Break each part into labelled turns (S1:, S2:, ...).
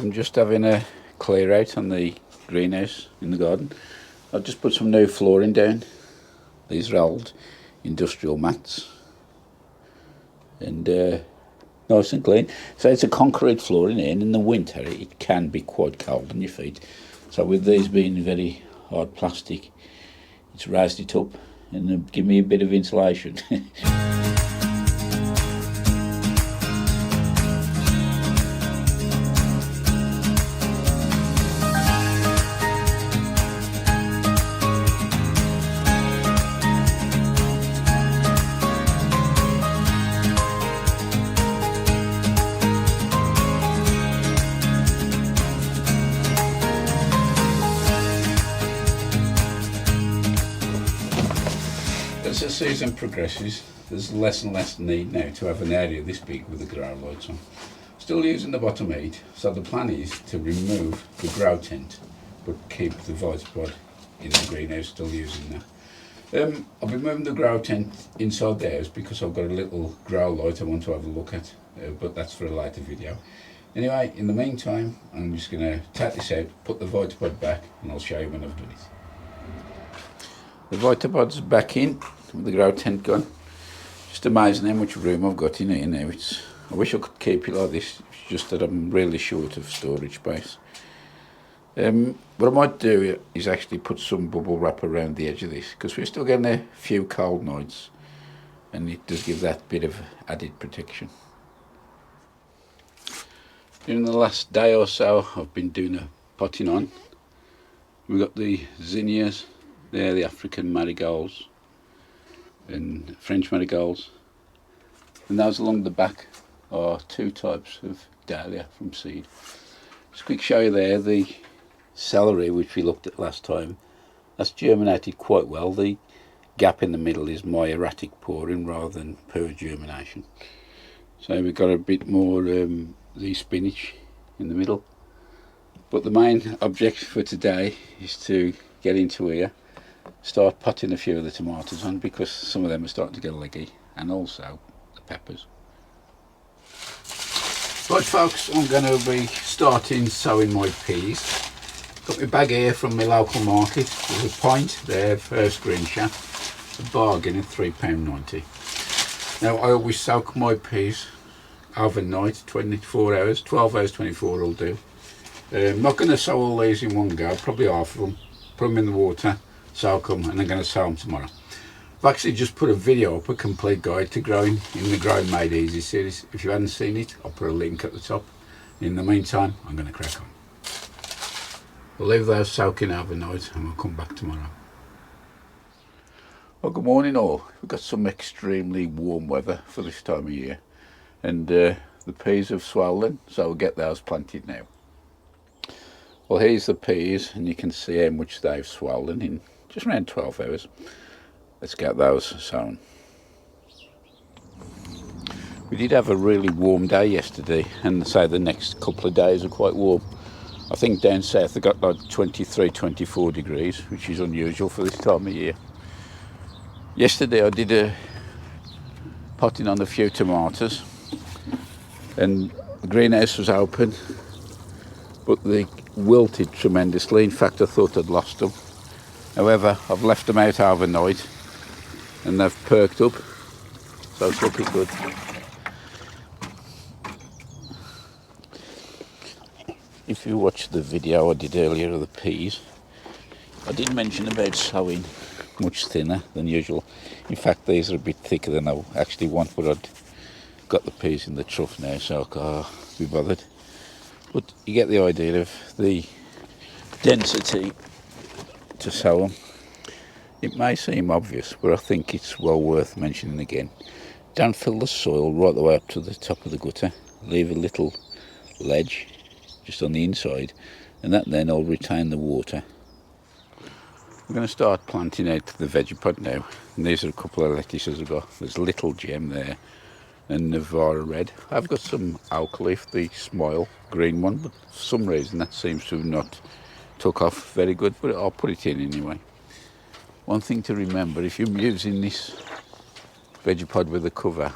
S1: I'm just having a clear out on the greenhouse in the garden. I've just put some new flooring down. These are old industrial mats and nice and clean. So it's a concrete flooring here, and in the winter it can be quite cold on your feet. So with these being very hard plastic, it's raised it up and give me a bit of insulation. As the season progresses, there's less and less need now to have an area this big with the grow lights on. Still using the bottom 8, so the plan is to remove the grow tent but keep the Vitopod in the greenhouse, still using that. I'll be moving the grow tent inside the house because I've got a little grow light I want to have a look at, but that's for a later video. Anyway, in the meantime, I'm just going to take this out, put the Vitopod back, and I'll show you when I've done it. The Vitopod's back in with the grow tent gone. Just amazing how much room I've got in here now. I wish I could keep it like this, it's just that I'm really short of storage space. What I might do is actually put some bubble wrap around the edge of this, because we're still getting a few cold nights and it does give that bit of added protection. During the last day or so I've been doing a potting on. We've got the zinnias, they're the African marigolds and French marigolds, and those along the back are 2 types of dahlia from seed. Just a quick show you there, the celery which we looked at last time, that's germinated quite well. The gap in the middle is my erratic pouring rather than pure germination. So we've got a bit more the spinach in the middle, but the main object for today is to get into here, start potting a few of the tomatoes on, because some of them are starting to get leggy, and also the peppers. Right folks, I'm going to be starting sowing my peas. Got my bag here from my local market. There's a pint there, first green shaft, a bargain at £3.90. Now I always soak my peas overnight, 24 hours, 12 hours 24 will do. I'm not going to sow all these in one go, probably half of them, put them in the water, soak them, and I'm going to sow them tomorrow. I've actually just put a video up, a complete guide to growing in the Growing Made Easy series. If you haven't seen it, I'll put a link at the top. In the meantime, I'm going to crack on. We'll leave those soaking overnight and we'll come back tomorrow. Well, good morning all. We've got some extremely warm weather for this time of year, and the peas have swollen, so we'll get those planted now. Well, here's the peas, and you can see how much they've swollen in just around 12 hours. Let's get those sown. We did have a really warm day yesterday, and say the next couple of days are quite warm. I think down south they got like 23, 24 degrees, which is unusual for this time of year. Yesterday I did a potting on a few tomatoes, and the greenhouse was open, but they wilted tremendously. In fact, I thought I'd lost them. However, I've left them out overnight and they've perked up, so it's looking good. If you watched the video I did earlier of the peas, I did mention about sowing much thinner than usual. In fact, these are a bit thicker than I actually want, but I'd got the peas in the trough now, so I can't be bothered. But you get the idea of the density to sow them. It may seem obvious, but I think it's well worth mentioning again. Don't fill the soil right the way up to the top of the gutter. Leave a little ledge just on the inside, and that then will retain the water. We're going to start planting out the VEGEPOD now, and these are a couple of lettuces I've got. There's Little Gem there and Navara Red. I've got some oak leaf, the Smile green one, but for some reason that seems to have not took off very good, but I'll put it in anyway. One thing to remember, if you're using this VEGEPOD with a cover,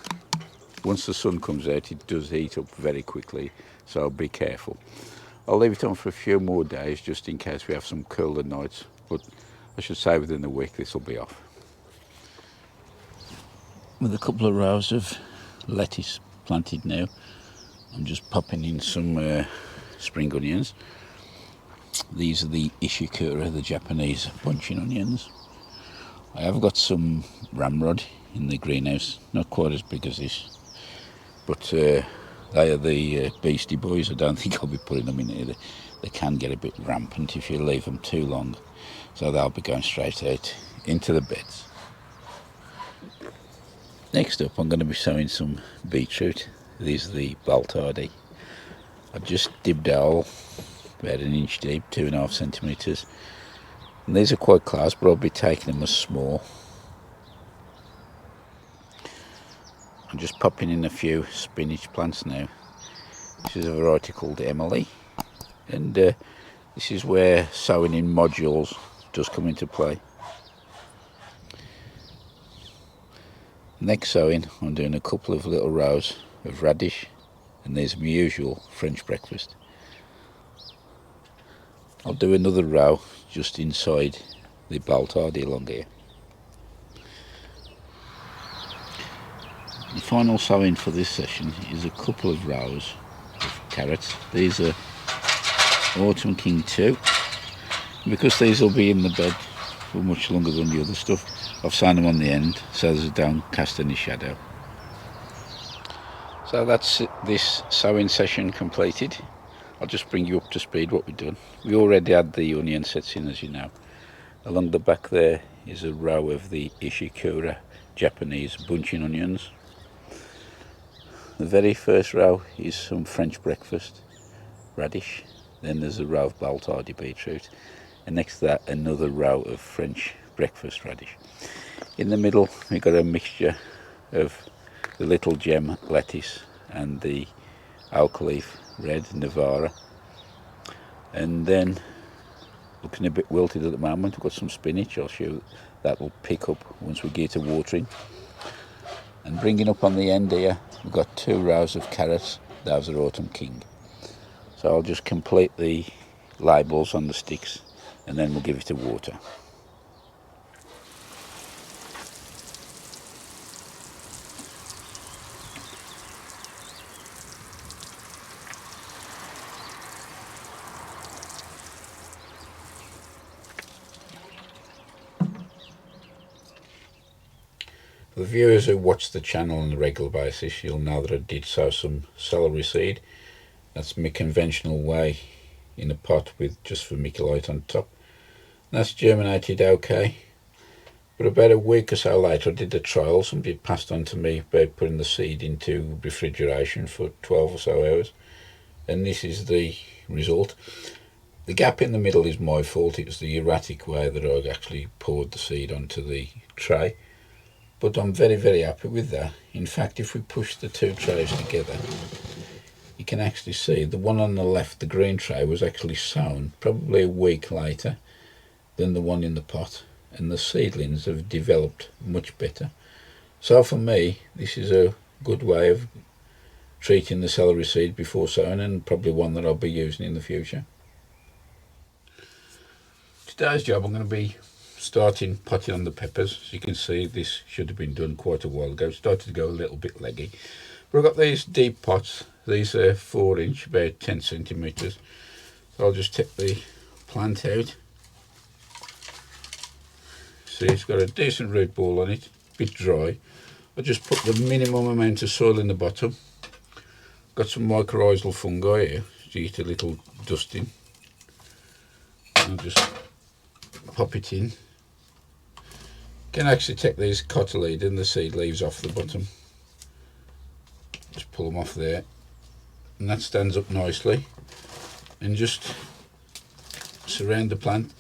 S1: once the sun comes out it does heat up very quickly, so be careful. I'll leave it on for a few more days just in case we have some cooler nights, but I should say within a week this will be off. With a couple of rows of lettuce planted now, I'm just popping in some spring onions. These are the Ishikura, the Japanese bunching onions. I have got some ramrod in the greenhouse, not quite as big as this, but they are the beastie boys. I don't think I'll be putting them in here. They can get a bit rampant if you leave them too long, so they'll be going straight out into the beds. Next up, I'm going to be sowing some beetroot. These are the Baltardi. I've just dibbed a hole about 1 inch deep, 2.5 centimetres. And these are quite close, but I'll be taking them as small. I'm just popping in a few spinach plants now. This is a variety called Emily, and this is where sowing in modules does come into play. Next sowing, I'm doing a couple of little rows of radish, and there's my usual French breakfast. I'll do another row just inside the Baltardi along here. The final sowing for this session is a couple of rows of carrots. These are Autumn King 2. Because these will be in the bed for much longer than the other stuff, I've sown them on the end so they don't cast any shadow. So that's this sowing session completed. I'll just bring you up to speed what we've done. We already had the onion sets in, as you know. Along the back there is a row of the Ishikura Japanese bunching onions. The very first row is some French breakfast radish. Then there's a row of Baltardi beetroot, and next to that another row of French breakfast radish. In the middle we've got a mixture of the little gem lettuce and the alcaleaf red Navara, and then looking a bit wilted at the moment, we've got some spinach. I'll show you that will pick up once we get to watering. And bringing up on the end here, we've got 2 rows of carrots. Those are Autumn King. So I'll just complete the labels on the sticks and then we'll give it a water. For the viewers who watch the channel on a regular basis, you'll know that I did sow some celery seed. That's my conventional way, in a pot with just vermiculite on top. And that's germinated okay. But about a week or so later I did a trial. Somebody had passed on to me about putting the seed into refrigeration for 12 or so hours. And this is the result. The gap in the middle is my fault. It was the erratic way that I actually poured the seed onto the tray. But I'm very, very happy with that. In fact, if we push the 2 trays together, you can actually see the one on the left, the green tray, was actually sown probably a week later than the one in the pot, and the seedlings have developed much better. So for me, this is a good way of treating the celery seed before sowing, and probably one that I'll be using in the future. Today's job, I'm going to be starting potting on the peppers. As you can see, this should have been done quite a while ago. It started to go a little bit leggy. But I've got these deep pots. These are 4 inch, about 10 centimetres. So I'll just take the plant out. See, it's got a decent root ball on it, a bit dry. I'll just put the minimum amount of soil in the bottom. Got some mycorrhizal fungi here, so you get a little dusting. I'll just pop it in. Can actually take these cotyledon and the seed leaves off the bottom. Just pull them off there, and that stands up nicely. And just surround the plant.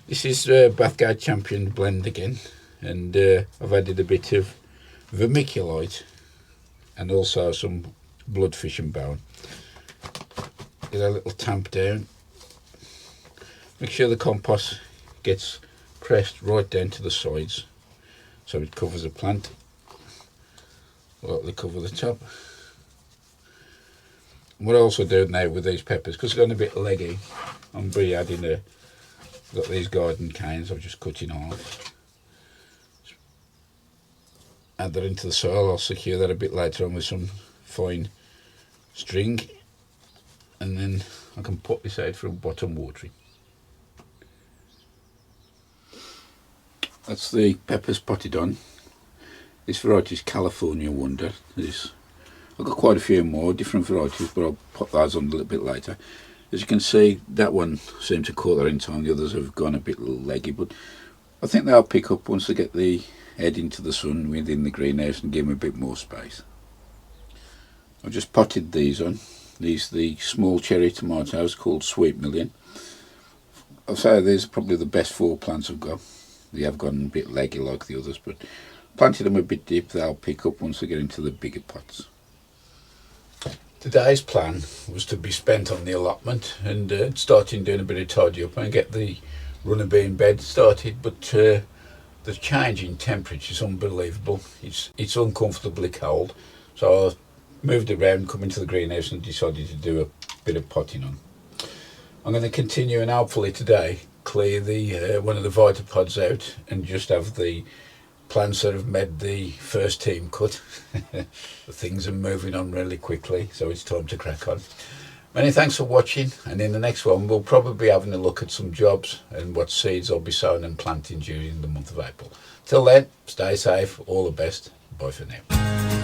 S1: This is Bathgate Champion blend again, and I've added a bit of vermiculite and also some bloodfish and bone. Get a little tamp down. Make sure the compost gets pressed right down to the sides so it covers the plant, lightly cover the top. What I also do now with these peppers, because they're going a bit leggy, I'm adding got these garden canes I've just cut in half. Add that into the soil. I'll secure that a bit later on with some fine string, and then I can put this out for bottom watering. That's the peppers potted on. This variety is California Wonder. I've got quite a few more different varieties, but I'll put those on a little bit later. As you can see, that one seemed to caught their in time. The others have gone a bit leggy, but I think they'll pick up once they get the head into the sun within the greenhouse and give them a bit more space. I've just potted these on. These are the small cherry tomatoes called Sweet Million. I'll say these are probably the best 4 plants I've got. They have gone a bit leggy like the others, but planted them a bit deep. They'll pick up once they get into the bigger pots. Today's plan was to be spent on the allotment and starting doing a bit of tidy up and get the runner bean bed started, but the change in temperature is unbelievable. It's uncomfortably cold, so I moved around, come into the greenhouse and decided to do a bit of potting on. I'm going to continue and hopefully today clear the one of the Vitopods out and just have the plants that have made the first team cut. Things are moving on really quickly, so it's time to crack on. Many thanks for watching, and in the next one we'll probably be having a look at some jobs and what seeds I'll be sowing and planting during the month of April. Till then, stay safe, all the best, bye for now.